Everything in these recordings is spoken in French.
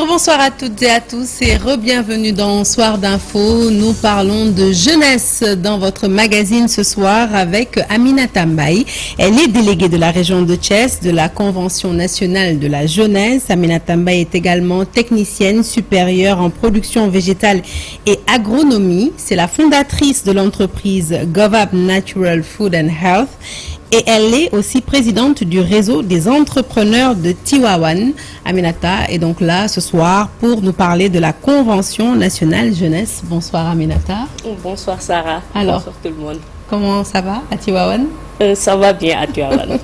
Bonsoir à toutes et à tous et re-bienvenue dans Soir d'Info. Nous parlons de jeunesse dans votre magazine ce soir avec Aminata Mbaye. Elle est déléguée de la région de Thiès de la Convention nationale de la jeunesse. Aminata Mbaye est également technicienne supérieure en production végétale et agronomie. C'est la fondatrice de l'entreprise GovUp Natural Food and Health. Et elle est aussi présidente du réseau des entrepreneurs de Tivaouane. Aminata est donc là ce soir pour nous parler de la Convention nationale jeunesse. Bonsoir Aminata. Bonsoir Sarah. Alors, bonsoir tout le monde. Comment ça va à Tivaouane? Ça va bien à Tivaouane.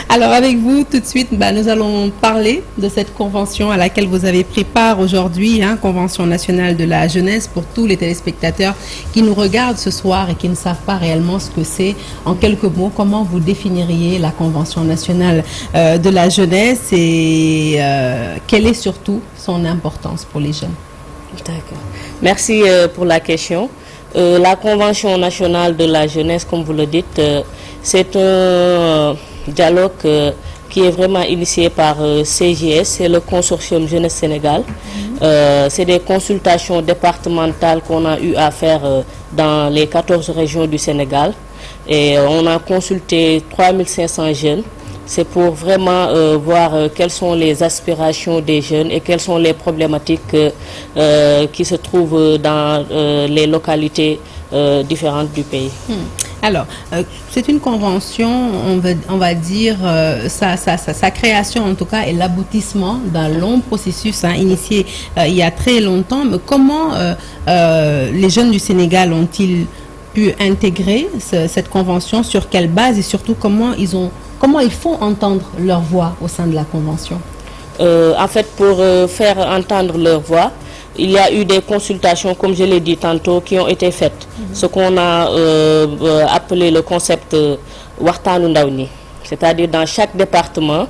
Alors avec vous, tout de suite, nous allons parler de cette convention à laquelle vous avez pris part aujourd'hui, Convention nationale de la jeunesse, pour tous les téléspectateurs qui nous regardent ce soir et qui ne savent pas réellement ce que c'est. En quelques mots, comment vous définiriez la Convention nationale de la jeunesse et quelle est surtout son importance pour les jeunes? D'accord. Merci pour la question. La Convention nationale de la jeunesse, comme vous le dites, c'est un dialogue qui est vraiment initié par CJS, c'est le consortium Jeunesse Sénégal. C'est des consultations départementales qu'on a eu à faire dans les 14 régions du Sénégal. Et on a consulté 3500 jeunes. C'est pour vraiment voir quelles sont les aspirations des jeunes et quelles sont les problématiques qui se trouvent dans les localités différentes du pays. Alors, c'est une convention, on va dire, sa création en tout cas est l'aboutissement d'un long processus initié il y a très longtemps. Mais comment les jeunes du Sénégal ont-ils pu intégrer cette convention, sur quelle base et surtout comment ils font entendre leur voix au sein de la Convention? En fait, pour faire entendre leur voix, il y a eu des consultations, comme je l'ai dit tantôt, qui ont été faites. Ce qu'on a appelé le concept Wartanu Ndaouni. C'est-à-dire dans chaque département,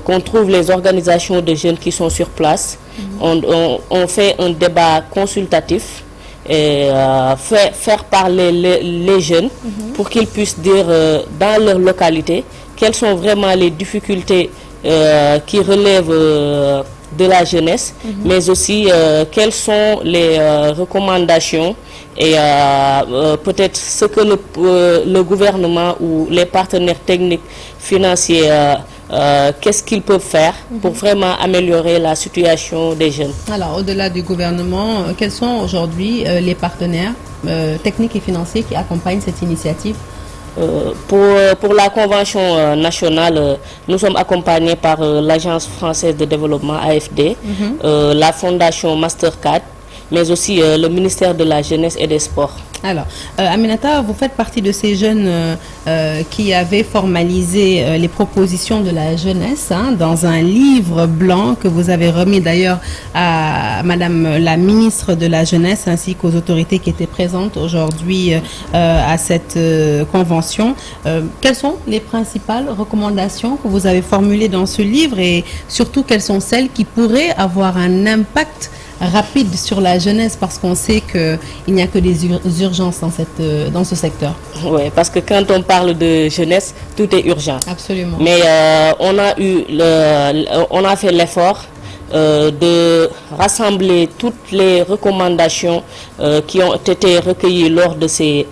qu'on trouve les organisations de jeunes qui sont sur place. On fait un débat consultatif et faire parler les jeunes pour qu'ils puissent dire dans leur localité quelles sont vraiment les difficultés qui relèvent de la jeunesse, mais aussi quelles sont les recommandations et peut-être ce que le gouvernement ou les partenaires techniques financiers qu'est-ce qu'ils peuvent faire pour vraiment améliorer la situation des jeunes. Alors, au-delà du gouvernement, quels sont aujourd'hui les partenaires techniques et financiers qui accompagnent cette initiative? Pour la Convention nationale, nous sommes accompagnés par l'Agence française de développement AFD, la Fondation Mastercard, mais aussi le ministère de la Jeunesse et des Sports. Alors, Aminata, vous faites partie de ces jeunes qui avaient formalisé les propositions de la jeunesse dans un livre blanc que vous avez remis d'ailleurs à Madame la ministre de la Jeunesse ainsi qu'aux autorités qui étaient présentes aujourd'hui à cette convention. Quelles sont les principales recommandations que vous avez formulées dans ce livre et surtout quelles sont celles qui pourraient avoir un impact rapide sur la jeunesse, parce qu'on sait qu'il n'y a que des urgences dans ce secteur? Oui, parce que quand on parle de jeunesse, tout est urgent. Absolument. Mais on a fait l'effort de rassembler toutes les recommandations qui ont été recueillies lors de ces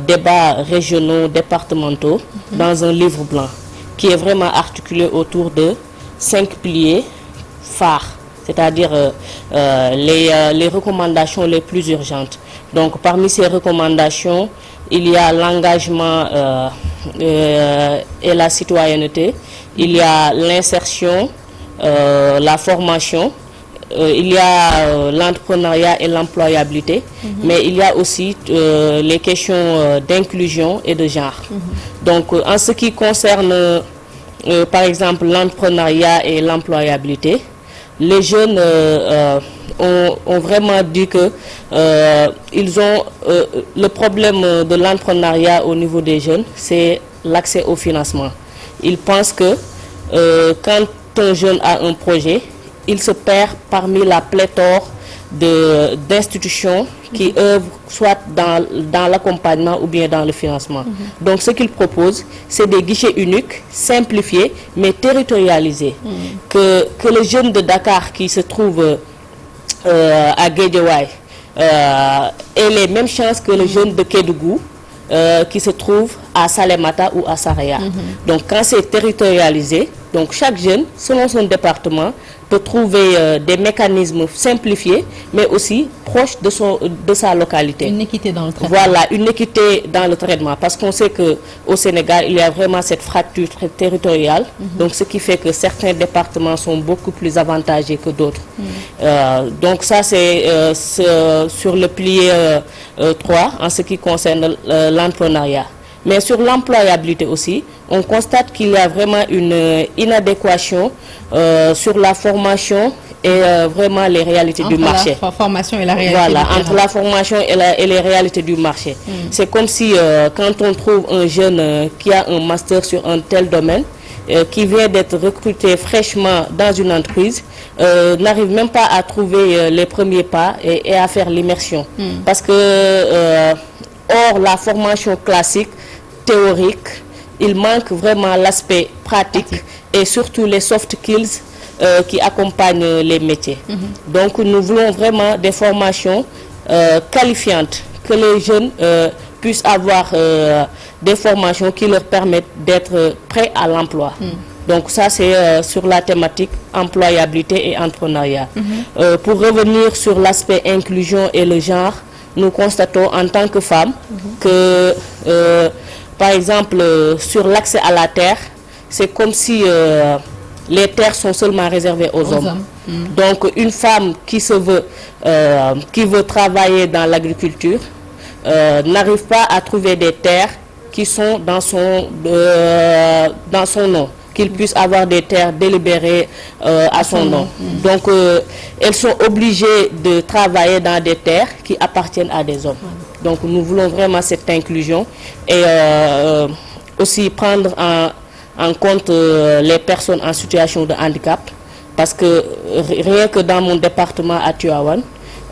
débats régionaux, départementaux, dans un livre blanc qui est vraiment articulé autour de 5 piliers phares, c'est-à-dire les recommandations les plus urgentes. Donc parmi ces recommandations, il y a l'engagement et la citoyenneté, il y a l'insertion, la formation, il y a l'entrepreneuriat et l'employabilité, mais il y a aussi les questions d'inclusion et de genre. Donc en ce qui concerne par exemple l'entrepreneuriat et l'employabilité, les jeunes ont vraiment dit que ils ont le problème de l'entrepreneuriat au niveau des jeunes, c'est l'accès au financement. Ils pensent que quand un jeune a un projet, il se perd parmi la pléthore d'institutions qui œuvrent soit dans l'accompagnement ou bien dans le financement. Donc ce qu'ils proposent, c'est des guichets uniques, simplifiés, mais territorialisés. Que les jeunes de Dakar qui se trouvent à Guédiawaye aient les mêmes chances que les jeunes de Kédougou qui se trouvent à Salémata ou à Saraya. Donc quand c'est territorialisé, donc chaque jeune, selon son département, peut trouver des mécanismes simplifiés, mais aussi proches de sa localité. Une équité dans le traitement. Voilà, une équité dans le traitement. Parce qu'on sait qu'au Sénégal, il y a vraiment cette fracture territoriale. Donc ce qui fait que certains départements sont beaucoup plus avantagés que d'autres. Donc ça, c'est sur le pilier 3, en ce qui concerne l'entrepreneuriat. Mais sur l'employabilité aussi, on constate qu'il y a vraiment une inadéquation sur la formation et vraiment les réalités du marché. Entre la formation et la réalité. Voilà, entre la formation et les réalités du marché. C'est comme si quand on trouve un jeune qui a un master sur un tel domaine, qui vient d'être recruté fraîchement dans une entreprise, n'arrive même pas à trouver les premiers pas et à faire l'immersion. Parce que, hors la formation classique, théorique, il manque vraiment l'aspect pratique et surtout les soft skills qui accompagnent les métiers. Donc nous voulons vraiment des formations qualifiantes, que les jeunes puissent avoir des formations qui leur permettent d'être prêts à l'emploi. Donc ça c'est sur la thématique employabilité et entrepreneuriat. Pour revenir sur l'aspect inclusion et le genre, nous constatons en tant que femmes que par exemple, sur l'accès à la terre, c'est comme si les terres sont seulement réservées aux hommes. Donc, une femme qui veut travailler dans l'agriculture n'arrive pas à trouver des terres qui sont dans son nom, qu'il puisse avoir des terres délibérées à son nom. Donc, elles sont obligées de travailler dans des terres qui appartiennent à des hommes. Donc nous voulons vraiment cette inclusion et aussi prendre en compte les personnes en situation de handicap, parce que rien que dans mon département à Tivaouane,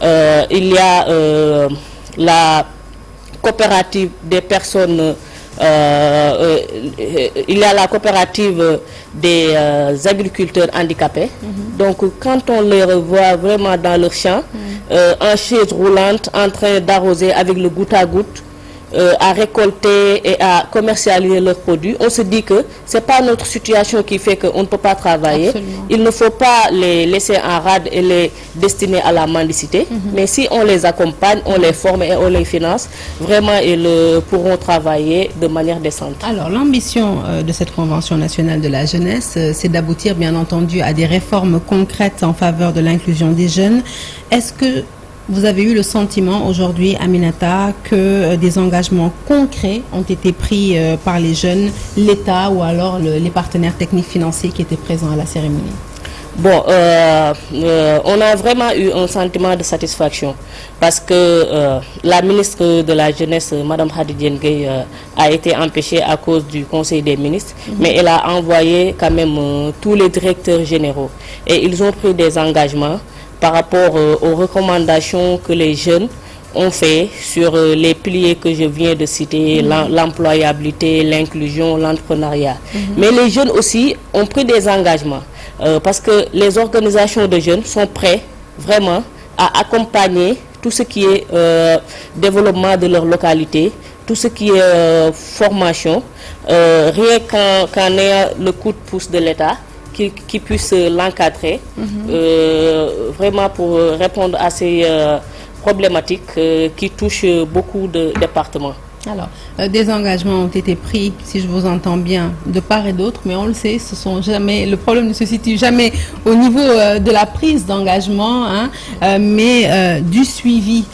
il y a la coopérative des personnes, il y a la coopérative des agriculteurs handicapés. Donc quand on les revoit vraiment dans leur champ, en chaise roulante, en train d'arroser avec le goutte à goutte, à récolter et à commercialiser leurs produits, on se dit que ce n'est pas notre situation qui fait qu'on ne peut pas travailler. Absolument. Il ne faut pas les laisser en rade et les destiner à la mendicité. Mais si on les accompagne, on les forme et on les finance, vraiment ils pourront travailler de manière décente. Alors l'ambition de cette Convention nationale de la jeunesse, c'est d'aboutir bien entendu à des réformes concrètes en faveur de l'inclusion des jeunes. Est-ce que vous avez eu le sentiment aujourd'hui, Aminata, que des engagements concrets ont été pris par les jeunes, l'État ou alors les partenaires techniques financiers qui étaient présents à la cérémonie? Bon, on a vraiment eu un sentiment de satisfaction parce que la ministre de la Jeunesse, Mme Khady Gueye, a été empêchée à cause du Conseil des ministres, mais elle a envoyé quand même tous les directeurs généraux et ils ont pris des engagements par rapport aux recommandations que les jeunes ont fait sur les piliers que je viens de citer, l'employabilité, l'inclusion, l'entrepreneuriat. Mais les jeunes aussi ont pris des engagements parce que les organisations de jeunes sont prêts vraiment à accompagner tout ce qui est développement de leur localité, tout ce qui est formation, rien qu'en ayant le coup de pouce de l'État, qui puisse l'encadrer, vraiment pour répondre à ces problématiques qui touchent beaucoup de départements. Alors, des engagements ont été pris, si je vous entends bien, de part et d'autre, mais on le sait, le problème ne se situe jamais au niveau de la prise d'engagement, mais du suivi.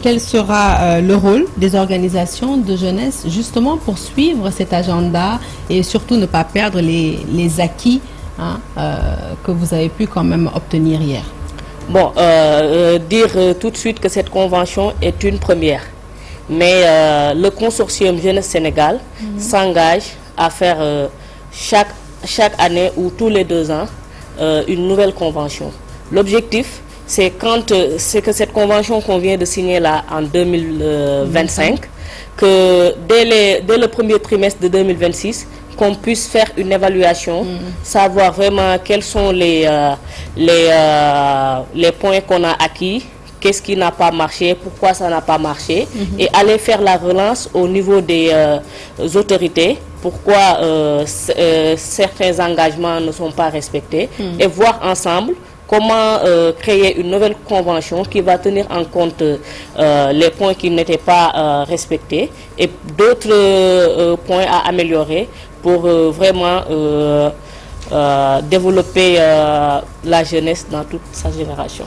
Quel sera le rôle des organisations de jeunesse justement pour suivre cet agenda et surtout ne pas perdre les acquis que vous avez pu quand même obtenir hier? Bon, dire tout de suite que cette convention est une première. Mais le consortium Jeunesse Sénégal s'engage à faire chaque année ou tous les 2 ans une nouvelle convention. L'objectif, c'est c'est que cette convention qu'on vient de signer là en 2025, que dès le premier trimestre de 2026, qu'on puisse faire une évaluation, savoir vraiment quels sont les points qu'on a acquis, qu'est-ce qui n'a pas marché, pourquoi ça n'a pas marché, et aller faire la relance au niveau des autorités, pourquoi certains engagements ne sont pas respectés, et voir ensemble comment créer une nouvelle convention qui va tenir en compte les points qui n'étaient pas respectés et d'autres points à améliorer pour vraiment développer la jeunesse dans toute sa génération.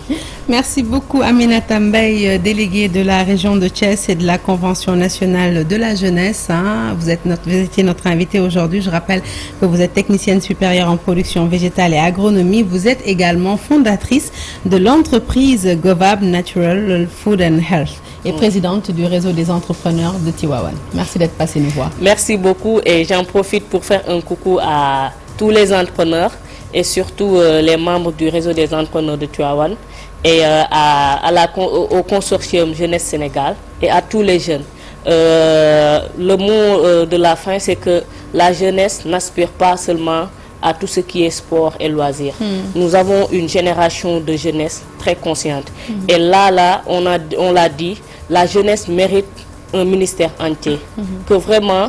Merci beaucoup Aminata Mbaye, déléguée de la région de Thiès et de la Convention nationale de la jeunesse. Vous étiez notre invitée aujourd'hui. Je rappelle que vous êtes technicienne supérieure en production végétale et agronomie. Vous êtes également fondatrice de l'entreprise Govab Natural Food and Health et présidente du réseau des entrepreneurs de Tivaouane. Merci d'être passée nous voir. Merci beaucoup et j'en profite pour faire un coucou à tous les entrepreneurs et surtout les membres du réseau des entrepreneurs de Tivaouane et au consortium Jeunesse Sénégal et à tous les jeunes. Le mot de la fin, c'est que la jeunesse n'aspire pas seulement à tout ce qui est sport et loisirs. Nous avons une génération de jeunesse très consciente. Et là, on l'a dit, la jeunesse mérite un ministère entier, que vraiment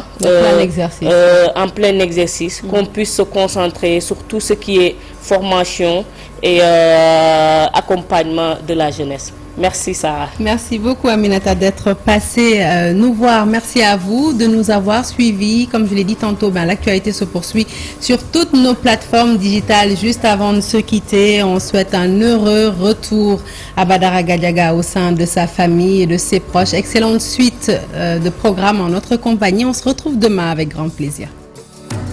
en plein exercice, qu'on puisse se concentrer sur tout ce qui est formation et accompagnement de la jeunesse. Merci Sarah. Merci beaucoup Aminata d'être passée nous voir. Merci à vous de nous avoir suivis. Comme je l'ai dit tantôt, l'actualité se poursuit sur toutes nos plateformes digitales. Juste avant de se quitter, on souhaite un heureux retour à Badara Gadiaga au sein de sa famille et de ses proches. Excellente suite de programmes en notre compagnie. On se retrouve demain avec grand plaisir.